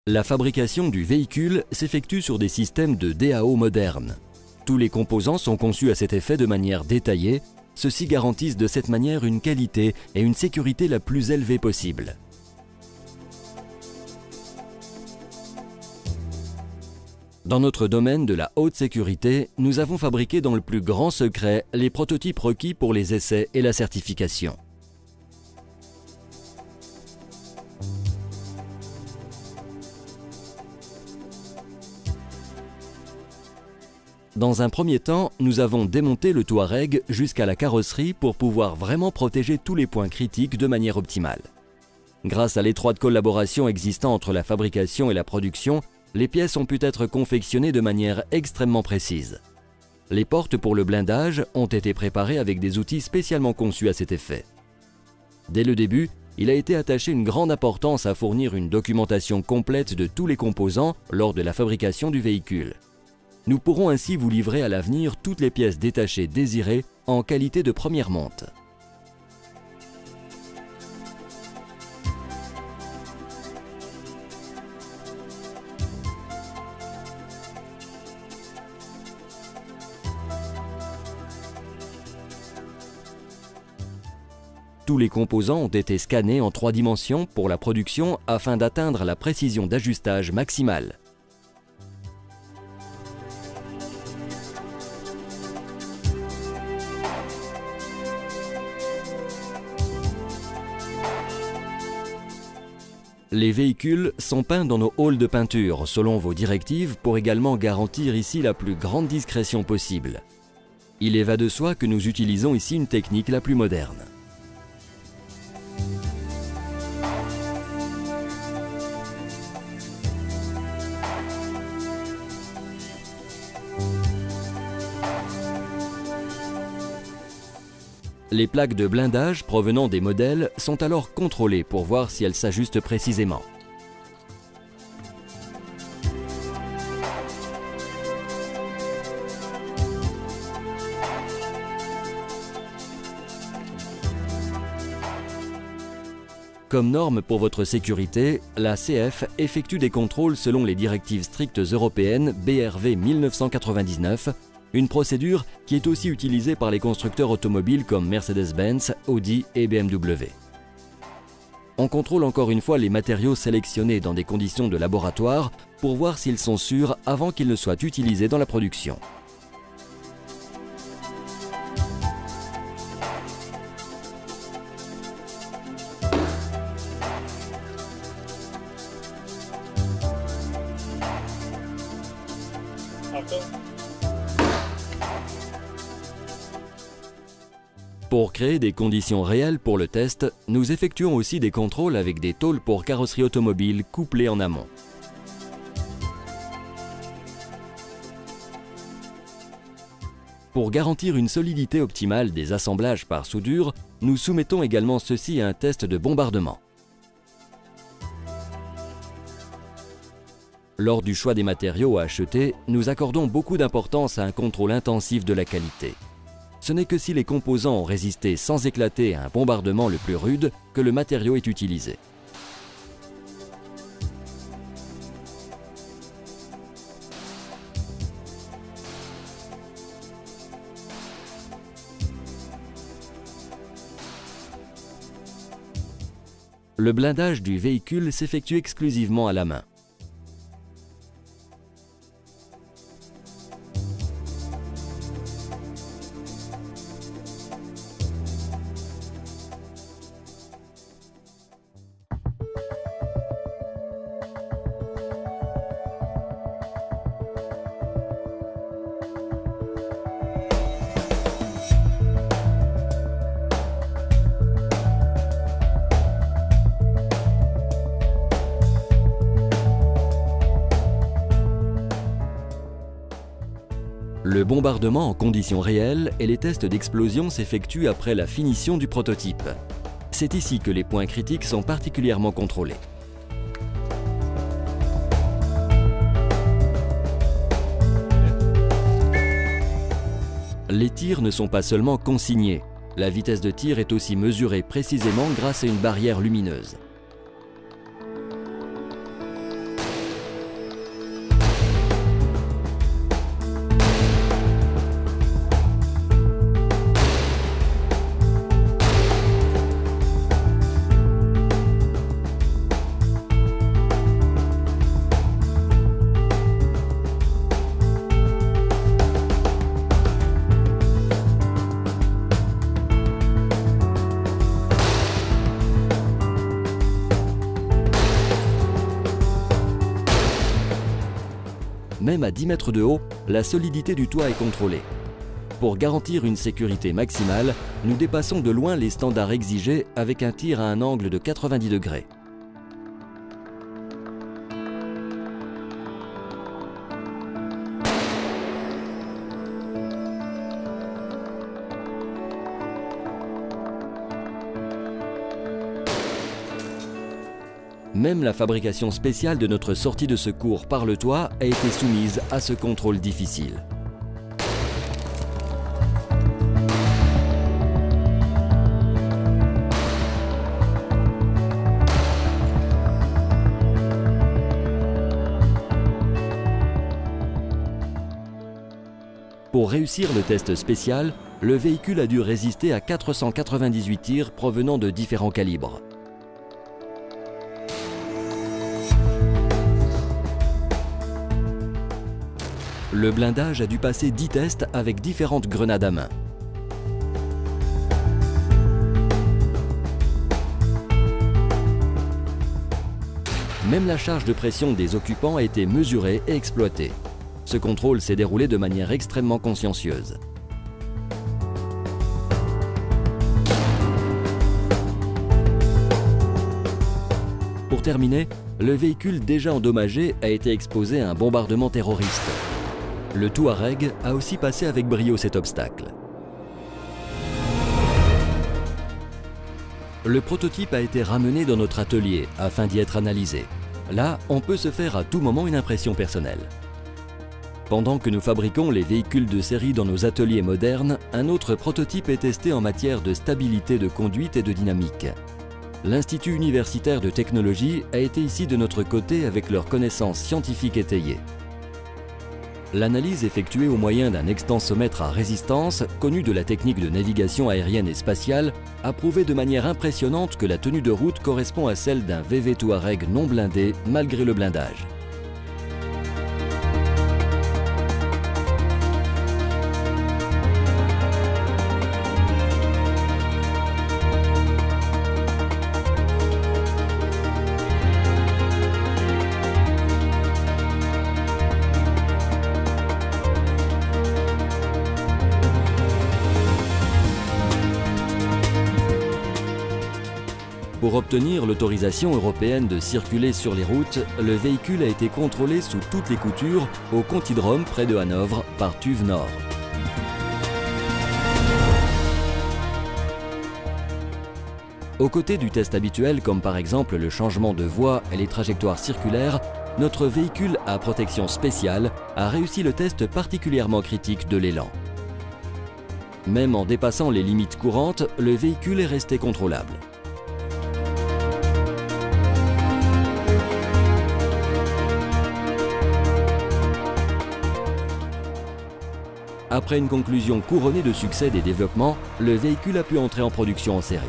La fabrication du véhicule s'effectue sur des systèmes de DAO modernes. Tous les composants sont conçus à cet effet de manière détaillée. Ceux-ci garantissent de cette manière une qualité et une sécurité la plus élevée possible. Dans notre domaine de la haute sécurité, nous avons fabriqué dans le plus grand secret les prototypes requis pour les essais et la certification. Dans un premier temps, nous avons démonté le Touareg jusqu'à la carrosserie pour pouvoir vraiment protéger tous les points critiques de manière optimale. Grâce à l'étroite collaboration existant entre la fabrication et la production, les pièces ont pu être confectionnées de manière extrêmement précise. Les portes pour le blindage ont été préparées avec des outils spécialement conçus à cet effet. Dès le début, il a été attaché une grande importance à fournir une documentation complète de tous les composants lors de la fabrication du véhicule. Nous pourrons ainsi vous livrer à l'avenir toutes les pièces détachées désirées en qualité de première monte. Tous les composants ont été scannés en 3 dimensions pour la production afin d'atteindre la précision d'ajustage maximale. Les véhicules sont peints dans nos halls de peinture selon vos directives pour également garantir ici la plus grande discrétion possible. Il est va de soi que nous utilisons ici une technique la plus moderne. Les plaques de blindage provenant des modèles sont alors contrôlées pour voir si elles s'ajustent précisément. Comme norme pour votre sécurité, la CF effectue des contrôles selon les directives strictes européennes BRV 1999, une procédure qui est aussi utilisée par les constructeurs automobiles comme Mercedes-Benz, Audi et BMW. On contrôle encore une fois les matériaux sélectionnés dans des conditions de laboratoire pour voir s'ils sont sûrs avant qu'ils ne soient utilisés dans la production. Pour créer des conditions réelles pour le test, nous effectuons aussi des contrôles avec des tôles pour carrosserie automobile couplées en amont. Pour garantir une solidité optimale des assemblages par soudure, nous soumettons également ceux-ci à un test de bombardement. Lors du choix des matériaux à acheter, nous accordons beaucoup d'importance à un contrôle intensif de la qualité. Ce n'est que si les composants ont résisté sans éclater à un bombardement le plus rude que le matériau est utilisé. Le blindage du véhicule s'effectue exclusivement à la main. Le bombardement en conditions réelles et les tests d'explosion s'effectuent après la finition du prototype. C'est ici que les points critiques sont particulièrement contrôlés. Les tirs ne sont pas seulement consignés, la vitesse de tir est aussi mesurée précisément grâce à une barrière lumineuse. Même à 10 mètres de haut, la solidité du toit est contrôlée. Pour garantir une sécurité maximale, nous dépassons de loin les standards exigés avec un tir à un angle de 90 degrés. Même la fabrication spéciale de notre sortie de secours par le toit a été soumise à ce contrôle difficile. Pour réussir le test spécial, le véhicule a dû résister à 498 tirs provenant de différents calibres. Le blindage a dû passer 10 tests avec différentes grenades à main. Même la charge de pression des occupants a été mesurée et exploitée. Ce contrôle s'est déroulé de manière extrêmement consciencieuse. Pour terminer, le véhicule déjà endommagé a été exposé à un bombardement terroriste. Le Touareg a aussi passé avec brio cet obstacle. Le prototype a été ramené dans notre atelier afin d'y être analysé. Là, on peut se faire à tout moment une impression personnelle. Pendant que nous fabriquons les véhicules de série dans nos ateliers modernes, un autre prototype est testé en matière de stabilité de conduite et de dynamique. L'Institut universitaire de technologie a été ici de notre côté avec leurs connaissances scientifiques étayées. L'analyse effectuée au moyen d'un extensomètre à résistance, connu de la technique de navigation aérienne et spatiale, a prouvé de manière impressionnante que la tenue de route correspond à celle d'un VV Touareg non blindé malgré le blindage. Pour obtenir l'autorisation européenne de circuler sur les routes, le véhicule a été contrôlé sous toutes les coutures au Contidrome près de Hanovre par TÜV Nord. Aux côtés du test habituel, comme par exemple le changement de voie et les trajectoires circulaires, notre véhicule à protection spéciale a réussi le test particulièrement critique de l'élan. Même en dépassant les limites courantes, le véhicule est resté contrôlable. Après une conclusion couronnée de succès des développements, le véhicule a pu entrer en production en série.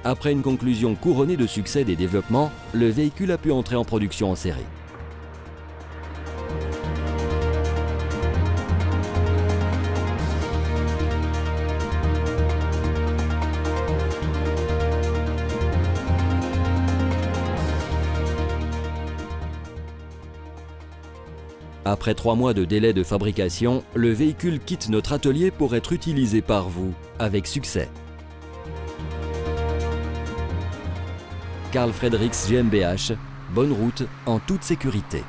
Après une conclusion couronnée de succès des développements, le véhicule a pu entrer en production en série. Après 3 mois de délai de fabrication, le véhicule quitte notre atelier pour être utilisé par vous, avec succès. Carl Fredericks GmbH, bonne route en toute sécurité.